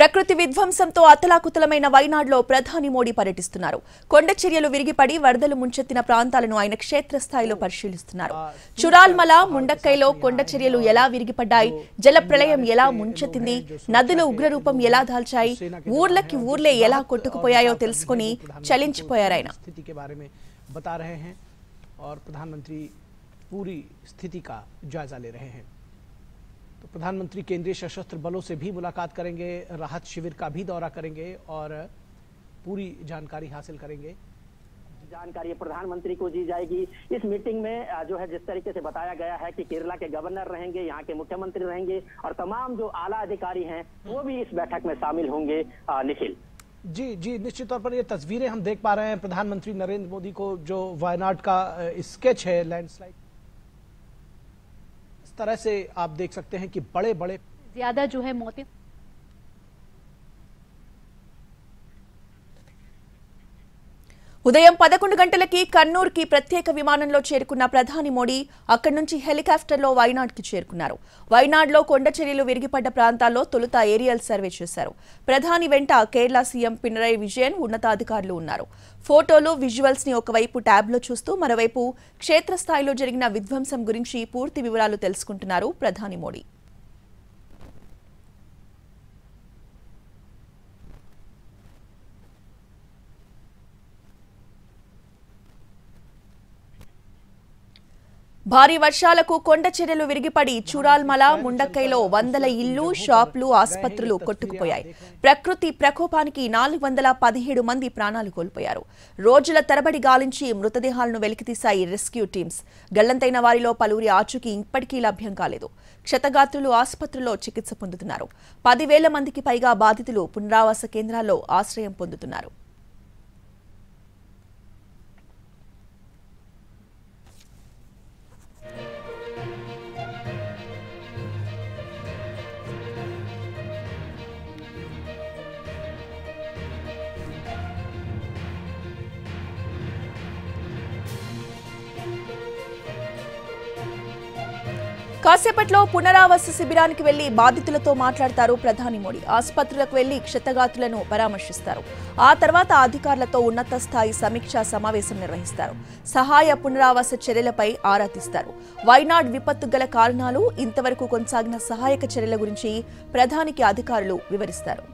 ప్రకృతి విధ్వంసంతో అతలాకుతలమైన వైనాడ్లో ప్రధాని మోడీ పర్యటిస్తున్నారు. కొండ చర్యలు విరిగిపడి వరదలు ముంచెత్తిన ప్రాంతాలను ఆయన క్షేత్రస్థాయిలో పరిశీలిస్తున్నారు. చురాల్మల, ముండక్కైలో కొండ చర్యలు ఎలా విరిగిపడ్డాయి, జల ప్రళయం ఎలా ముంచెత్తింది, నదులు ఉగ్రరూపం ఎలా దాల్చాయి, ఊర్లకి ఊర్లే ఎలా కొట్టుకుపోయాయో తెలుసుకుని చలించిపోయారాయన. बता रहे हैं और प्रधानमंत्री पूरी स्थिति का जायजा ले रहे हैं। तो प्रधानमंत्री केंद्रीय सशस्त्र बलों से भी मुलाकात करेंगे, राहत शिविर का भी दौरा करेंगे और पूरी जानकारी हासिल करेंगे। जानकारी प्रधानमंत्री को दी जाएगी। इस मीटिंग में जो है जिस तरीके से बताया गया है कि केरला के गवर्नर रहेंगे, यहाँ के मुख्यमंत्री रहेंगे और तमाम जो आला अधिकारी हैं वो भी इस बैठक में शामिल होंगे। निखिल जी जी, निश्चित तौर पर ये तस्वीरें हम देख पा रहे हैं प्रधानमंत्री नरेंद्र मोदी को, जो वायनाड का स्केच है लैंडस्लाइड, इस तरह से आप देख सकते हैं कि बड़े बड़े ज्यादा जो है मौतें। ఉదయం 11 గంటలకి కన్నూర్కి ప్రత్యేక విమానంలో చేరుకున్న ప్రధాని మోడీ అక్కడి నుంచి హెలికాప్టర్లో వైనాడ్కి చేరుకున్నారు. వైనాడ్లో కొండ చర్యలు విరిగిపడ్డ ప్రాంతాల్లో తొలుత ఏరియల్ సర్వే చేశారు. ప్రధాని వెంట కేరళ సీఎం పినరయి విజయన్ ఉన్నతాధికారులు ఉన్నారు. ఫోటోలు, విజువల్స్ ని ఒకవైపు ట్యాబ్లో చూస్తూ మరోవైపు క్షేత్రస్థాయిలో జరిగిన విధ్వంసం గురించి పూర్తి వివరాలు తెలుసుకుంటున్నారు ప్రధాని మోడీ. భారీ వర్షాలకు కొండ చర్యలు విరిగిపడి చురాల్మల, ముండక్కైలో వందల ఇళ్లు, షాపులు, ఆసుపత్రులు కొట్టుకుపోయాయి. ప్రకృతి ప్రకోపానికి 417 మంది ప్రాణాలు కోల్పోయారు. రోజుల తరబడి గాలించి మృతదేహాలను వెలికితీశాయి రెస్క్యూ టీమ్స్. గల్లంతైన వారిలో పలువురి ఆచూకీ ఇప్పటికీ లభ్యం కాలేదు. క్షతగాత్రులు ఆసుపత్రుల్లో చికిత్స పొందుతున్నారు. 10,000 మందికి పైగా బాధితులు పునరావాస కేంద్రాల్లో ఆశ్రయం పొందుతున్నారు. కాసేపట్లో పునరావాస శిబిరానికి వెళ్లి బాధితులతో మాట్లాడతారు ప్రధాని మోడీ. ఆసుపత్రులకు వెళ్లి క్షతగాత్రులను పరామర్శిస్తారు. ఆ తర్వాత అధికారులతో ఉన్నత స్థాయి సమీక్షా సమావేశం నిర్వహిస్తారు. సహాయ పునరావాస చర్యలపై ఆరా తీస్తారు. వైనాడ్ విపత్తు గల కారణాలు, ఇంతవరకు కొనసాగిన సహాయక చర్యల గురించి ప్రధానికి అధికారులు వివరిస్తారు.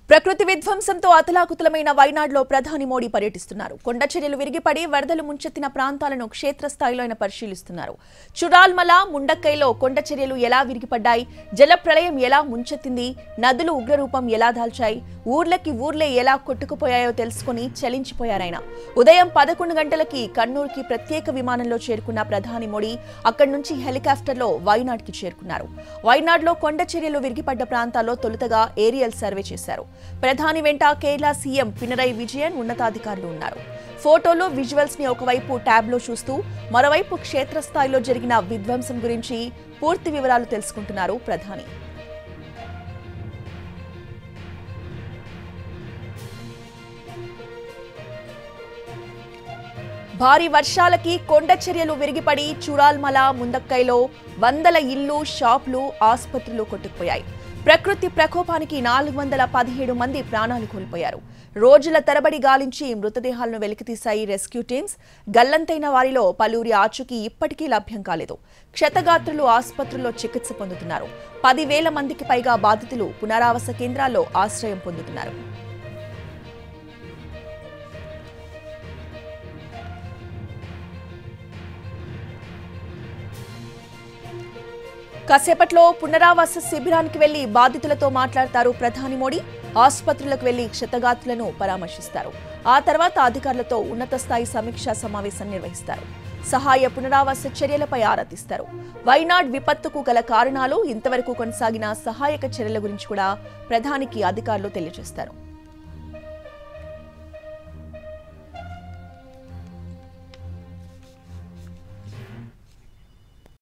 ప్రకృతి విధ్వంసంతో అతలాకుతలమైన వైనాడ్లో ప్రధాని మోడీ పర్యటిస్తున్నారు. కొండ చర్యలు విరిగిపడి వరదలు ముంచెత్తిన ప్రాంతాలను క్షేత్రస్థాయిలో ఆయన పరిశీలిస్తున్నారు. చురాల్మల, ముండక్కైలో కొండ చర్యలు ఎలా విరిగిపడ్డాయి, జల ప్రళయం ఎలా ముంచెత్తింది, నదులు ఉగ్రరూపం ఎలా దాల్చాయి, ఊర్లకి ఊర్లే ఎలా కొట్టుకుపోయాయో తెలుసుకుని చలించిపోయారాయన. ఉదయం 11 గంటలకి కన్నూర్కి ప్రత్యేక విమానంలో చేరుకున్న ప్రధాని మోడీ అక్కడి నుంచి హెలికాప్టర్లో వైనాడ్కి చేరుకున్నారు. వైనాడ్లో కొండ చర్యలు విరిగిపడ్డ ప్రాంతాల్లో తొలుతగా ఏరియల్ సర్వే చేశారు. ప్రధాని వెంట కేరళ సీఎం పినరయి విజయన్ ఉన్నతాధికారులు ఉన్నారు. ఫోటోలు, విజువల్స్ ని ఒకవైపు ట్యాబ్లో చూస్తూ మరోవైపు క్షేత్రస్థాయిలో జరిగిన విధ్వంసం గురించి పూర్తి వివరాలు తెలుసుకుంటున్నారు ప్రధాని. భారీ వర్షాలకి కొండ చర్యలు విరిగిపడి చురాల్మల ముందక్కైలో వందల ఇళ్లు, షాపులు, ఆసుపత్రులు కొట్టుకుపోయాయి. ప్రకృతి ప్రకోపానికి 417 మంది ప్రాణాలు కోల్పోయారు. రోజుల తరబడి గాలించి మృతదేహాలను వెలికితీశాయి రెస్క్యూ టీమ్స్. గల్లంతైన వారిలో పలువురి ఆచూకీ ఇప్పటికీ లభ్యం కాలేదు. క్షతగాత్రులు ఆసుపత్రుల్లో చికిత్స పొందుతున్నారు. 10,000 మందికి పైగా బాధితులు పునరావాస కేంద్రాల్లో ఆశ్రయం పొందుతున్నారు. కాసేపట్లో పునరావాస శిబిరానికి వెళ్లి బాధితులతో మాట్లాడతారు ప్రధాని మోడీ. ఆసుపత్రులకు వెళ్లి క్షతగాత్రులను పరామర్శిస్తారు. ఆ తర్వాత అధికారులతో ఉన్నత స్థాయి సమీక్షా సమావేశం నిర్వహిస్తారు. సహాయ పునరావాస చర్యలపై ఆరా తీస్తారు. వైనాడ్ విపత్తుకు గల కారణాలు, ఇంతవరకు కొనసాగిన సహాయక చర్యల గురించి కూడా ప్రధానికి అధికారులు తెలియజేస్తారు.